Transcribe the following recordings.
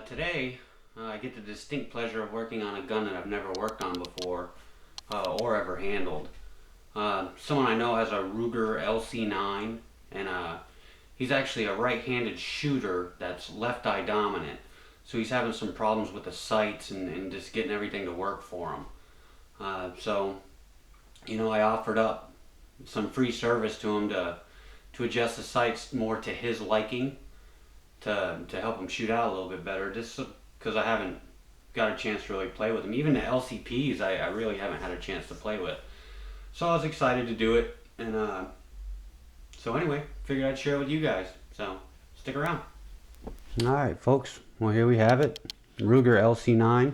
Today, I get the distinct pleasure of working on a gun that I've never worked on before or ever handled. Someone I know has a Ruger LC9, and he's actually a right-handed shooter that's left-eye dominant. So he's having some problems with the sights and just getting everything to work for him. So, you know, I offered up some free service to him to adjust the sights more to his liking, to help him shoot out a little bit better, just because I haven't got a chance to really play with them. Even the LCPs I really haven't had a chance to play with. So I was excited to do it, and so anyway, figured I'd share it with you guys, so stick around. Alright folks, well here we have it, Ruger LC9.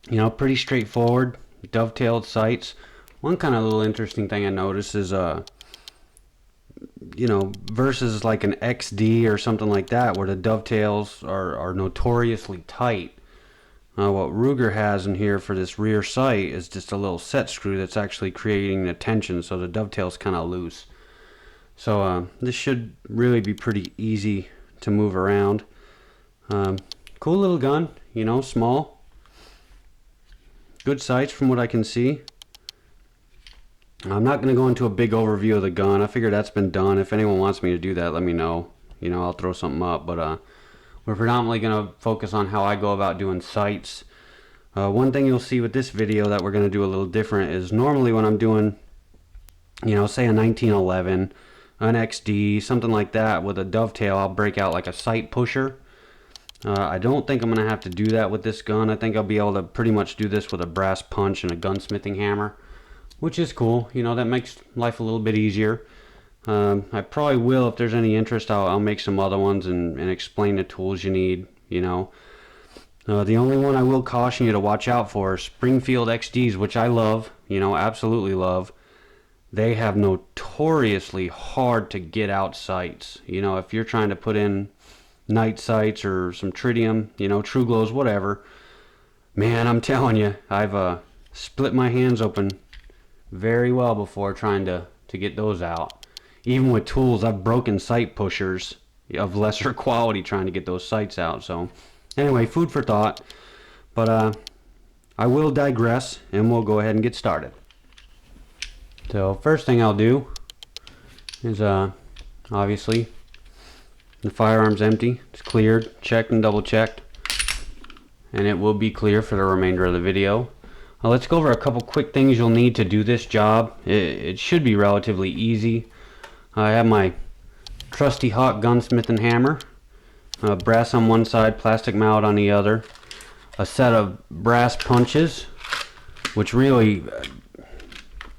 You know, pretty straightforward, dovetailed sights. One kind of little interesting thing I noticed is you know, versus like an XD or something like that where the dovetails are notoriously tight. What Ruger has in here for this rear sight is just a little set screw that's actually creating the tension, so the dovetail's kind of loose. So this should really be pretty easy to move around. Cool little gun, you know, small. Good sights from what I can see. I'm not going to go into a big overview of the gun. I figure that's been done. If anyone wants me to do that, let me know. You know, I'll throw something up. But we're predominantly going to focus on how I go about doing sights. One thing you'll see with this video that we're going to do a little different is normally when I'm doing, you know, say a 1911, an XD, something like that with a dovetail, I'll break out like a sight pusher. I don't think I'm going to have to do that with this gun. I think I'll be able to pretty much do this with a brass punch and a gunsmithing hammer, which is cool. You know, that makes life a little bit easier. I probably will, if there's any interest, I'll make some other ones and explain the tools you need, you know. The only one I will caution you to watch out for is Springfield XDs, which I love, you know, absolutely love. They have notoriously hard to get out sights. You know, if you're trying to put in night sights or some tritium, you know, true glows, whatever, man, I'm telling you, I've split my hands open very well before trying to get those out. Even with tools, I've broken sight pushers of lesser quality trying to get those sights out. So anyway, food for thought. But I will digress, and we'll go ahead and get started. So first thing I'll do is obviously the firearm's empty. It's cleared, checked and double checked, and it will be clear for the remainder of the video. Let's go over a couple quick things you'll need to do this job. It should be relatively easy. I have my trusty hot gunsmithing hammer, brass on one side, plastic mallet on the other, a set of brass punches, which really,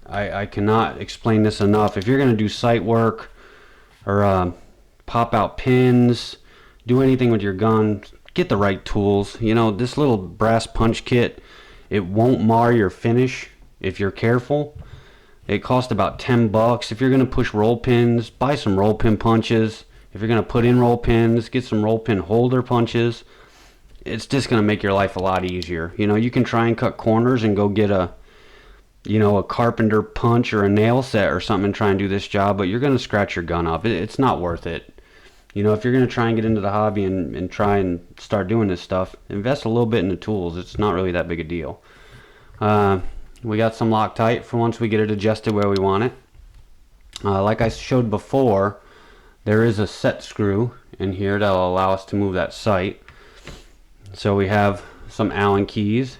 I cannot explain this enough. If you're going to do sight work or pop out pins, do anything with your gun, get the right tools. You know, this little brass punch kit, it won't mar your finish if you're careful. It costs about 10 bucks. If you're going to push roll pins, buy some roll pin punches. If you're going to put in roll pins, get some roll pin holder punches. It's just going to make your life a lot easier. You know, you can try and cut corners and go get a, you know, a carpenter punch or a nail set or something and try and do this job, but you're going to scratch your gun up. It's not worth it. You know, if you're going to try and get into the hobby and try and start doing this stuff, invest a little bit in the tools. It's not really that big a deal. We got some Loctite for once we get it adjusted where we want it. Like I showed before, there is a set screw in here that will allow us to move that sight. So we have some Allen keys,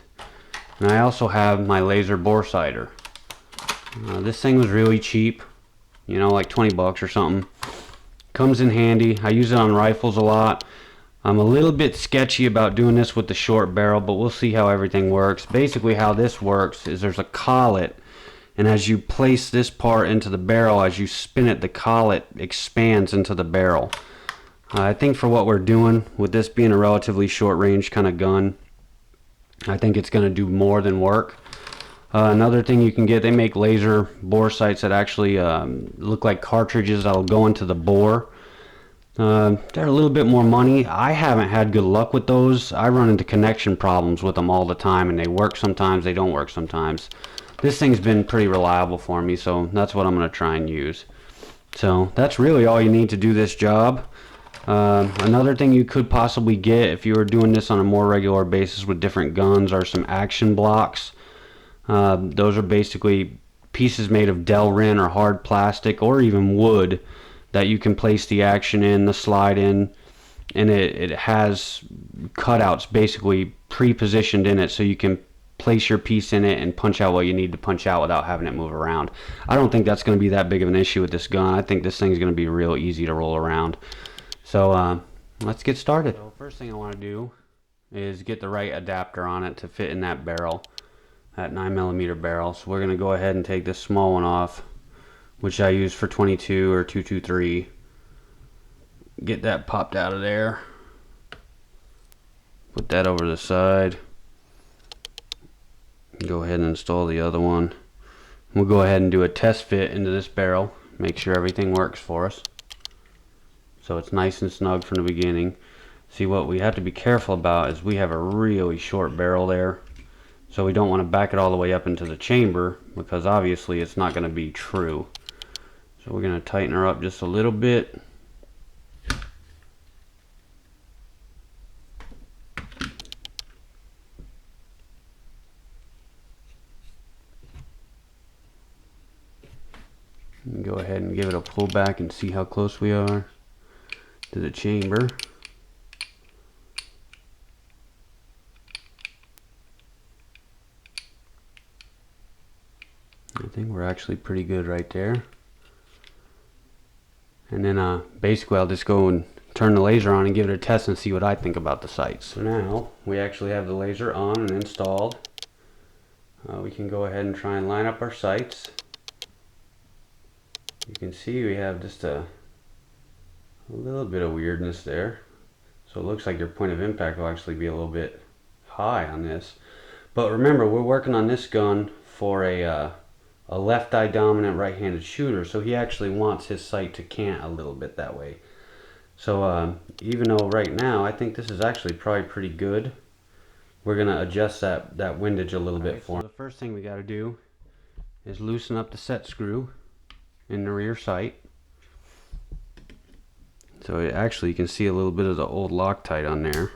and I also have my laser boresighter. This thing was really cheap, you know, like 20 bucks or something. Comes in handy. I use it on rifles a lot. I'm a little bit sketchy about doing this with the short barrel, but we'll see how everything works. Basically how this works is there's a collet, and as you place this part into the barrel, as you spin it, the collet expands into the barrel. I think for what we're doing, with this being a relatively short range kind of gun, I think it's going to do more than work. Another thing you can get, they make laser bore sights that actually look like cartridges that'll go into the bore. They're a little bit more money. I haven't had good luck with those. I run into connection problems with them all the time, and they work sometimes, they don't work sometimes. This thing's been pretty reliable for me, so that's what I'm going to try and use. So that's really all you need to do this job. Another thing you could possibly get if you were doing this on a more regular basis with different guns are some action blocks. Those are basically pieces made of Delrin or hard plastic or even wood that you can place the action in, the slide in, and it has cutouts basically pre-positioned in it so you can place your piece in it and punch out what you need to punch out without having it move around. I don't think that's going to be that big of an issue with this gun. I think this thing's going to be real easy to roll around. So let's get started. So first thing I want to do is get the right adapter on it to fit in that barrel, that 9mm barrel. So we're going to go ahead and take this small one off, which I use for 22 or 223. Get that popped out of there. Put that over the side. Go ahead and install the other one. We'll go ahead and do a test fit into this barrel. Make sure everything works for us, so it's nice and snug from the beginning. See, what we have to be careful about is we have a really short barrel there, so we don't want to back it all the way up into the chamber because obviously it's not going to be true. So we're going to tighten her up just a little bit. And go ahead and give it a pull back and see how close we are to the chamber. I think we're actually pretty good right there. And then basically I'll just go and turn the laser on and give it a test and see what I think about the sights. So now we actually have the laser on and installed. We can go ahead and try and line up our sights. You can see we have just a little bit of weirdness there. So it looks like your point of impact will actually be a little bit high on this. But remember, we're working on this gun for a left eye dominant right-handed shooter, so he actually wants his sight to cant a little bit that way. So even though right now I think this is actually probably pretty good, we're going to adjust that windage a little bit for him. So the first thing we got to do is loosen up the set screw in the rear sight. So actually you can see a little bit of the old Loctite on there.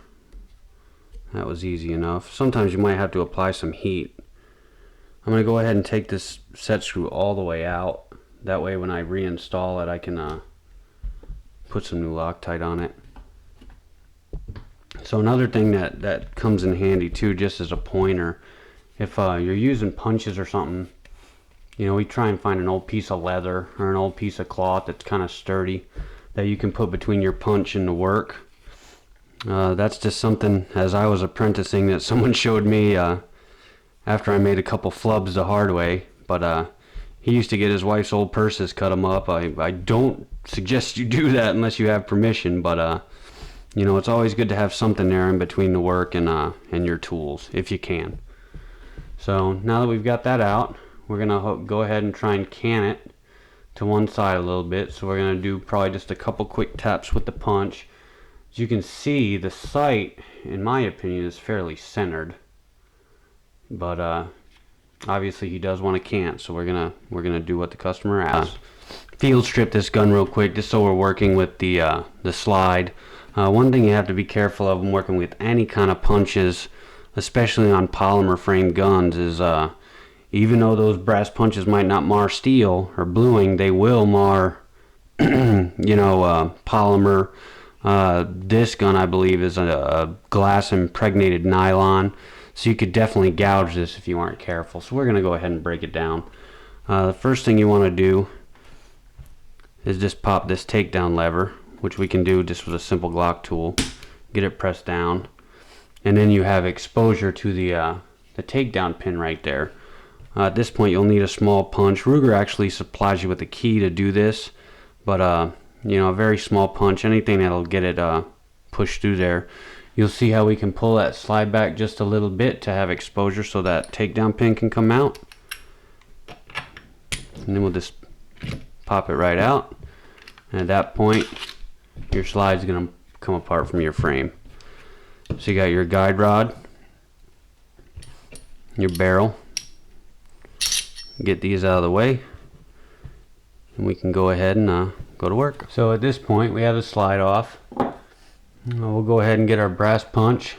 That was easy enough. Sometimes you might have to apply some heat. I'm going to go ahead and take this set screw all the way out. That way when I reinstall it I can put some new Loctite on it. So another thing that comes in handy too, just as a pointer, if you're using punches or something, you know, we try and find an old piece of leather or an old piece of cloth that's kind of sturdy that you can put between your punch and the work. That's just something, as I was apprenticing, that someone showed me after I made a couple flubs the hard way. But he used to get his wife's old purses, cut them up. I don't suggest you do that unless you have permission, but you know, it's always good to have something there in between the work and your tools if you can. So now that we've got that out, we're gonna go ahead and try and can it to one side a little bit. So we're gonna do probably just a couple quick taps with the punch. As you can see, the sight, in my opinion, is fairly centered, but obviously he does want to cant, so we're gonna do what the customer asks. Field strip this gun real quick, just so we're working with the slide. One thing you have to be careful of when working with any kind of punches, especially on polymer framed guns, is even though those brass punches might not mar steel or bluing, they will mar you know, polymer. This gun, I believe, is a glass impregnated nylon, so you could definitely gouge this if you aren't careful. So we're going to go ahead and break it down. The first thing you want to do is just pop this takedown lever, which we can do just with a simple Glock tool. Get it pressed down, and then you have exposure to the takedown pin right there. At this point you'll need a small punch. Ruger actually supplies you with a key to do this, but you know, a very small punch, anything that'll get it pushed through there. You'll see how we can pull that slide back just a little bit to have exposure so that takedown pin can come out. And then we'll just pop it right out. And at that point, your slide's going to come apart from your frame. So you got your guide rod, your barrel. Get these out of the way, and we can go ahead and go to work. So at this point, we have the slide off. We'll go ahead and get our brass punch,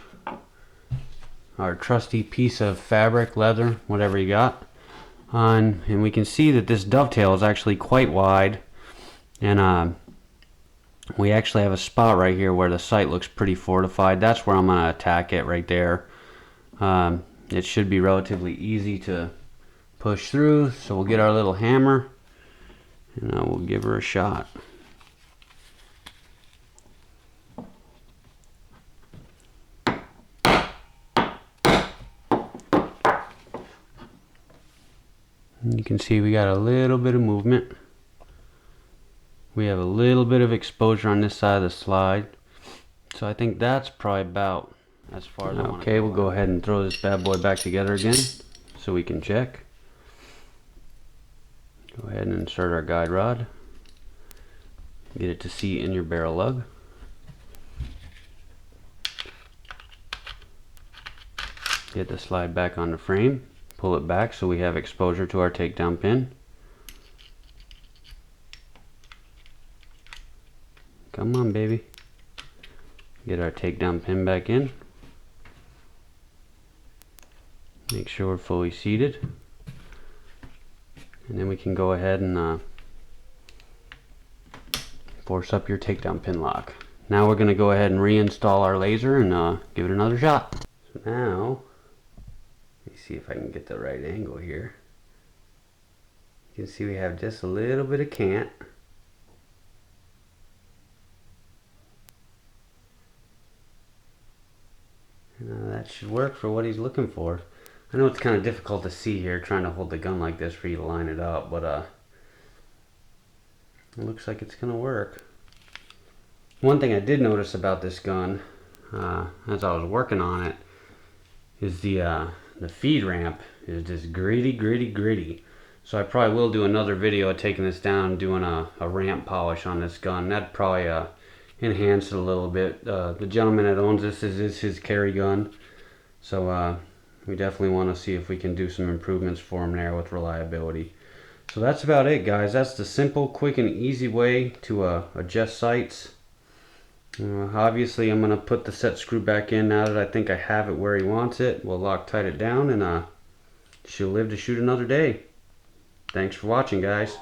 our trusty piece of fabric, leather, whatever you got. And we can see that this dovetail is actually quite wide, and we actually have a spot right here where the sight looks pretty fortified. That's where I'm going to attack it right there. It should be relatively easy to push through, so we'll get our little hammer and we'll give her a shot. And you can see we got a little bit of movement. We have a little bit of exposure on this side of the slide, so I think that's probably about as far as I want to go. Okay, we'll go ahead and throw this bad boy back together again so we can check. Go ahead and insert our guide rod. Get it to seat in your barrel lug. Get the slide back on the frame. Pull it back so we have exposure to our takedown pin. Come on, baby. Get our takedown pin back in. Make sure we're fully seated. And then we can go ahead and force up your takedown pin lock. Now we're going to go ahead and reinstall our laser and give it another shot. So now, let me see if I can get the right angle here. You can see we have just a little bit of cant. That should work for what he's looking for. I know it's kind of difficult to see here trying to hold the gun like this for you to line it up, but it looks like it's gonna work. One thing I did notice about this gun as I was working on it is the feed ramp is just gritty. So I probably will do another video of taking this down, doing a ramp polish on this gun. That'd probably enhance it a little bit. The gentleman that owns this is his carry gun, so we definitely want to see if we can do some improvements for him there with reliability. So that's about it, guys. That's the simple, quick, and easy way to adjust sights. Obviously, I'm going to put the set screw back in now that I think I have it where he wants it. We'll Loctite it down, and she'll live to shoot another day. Thanks for watching, guys.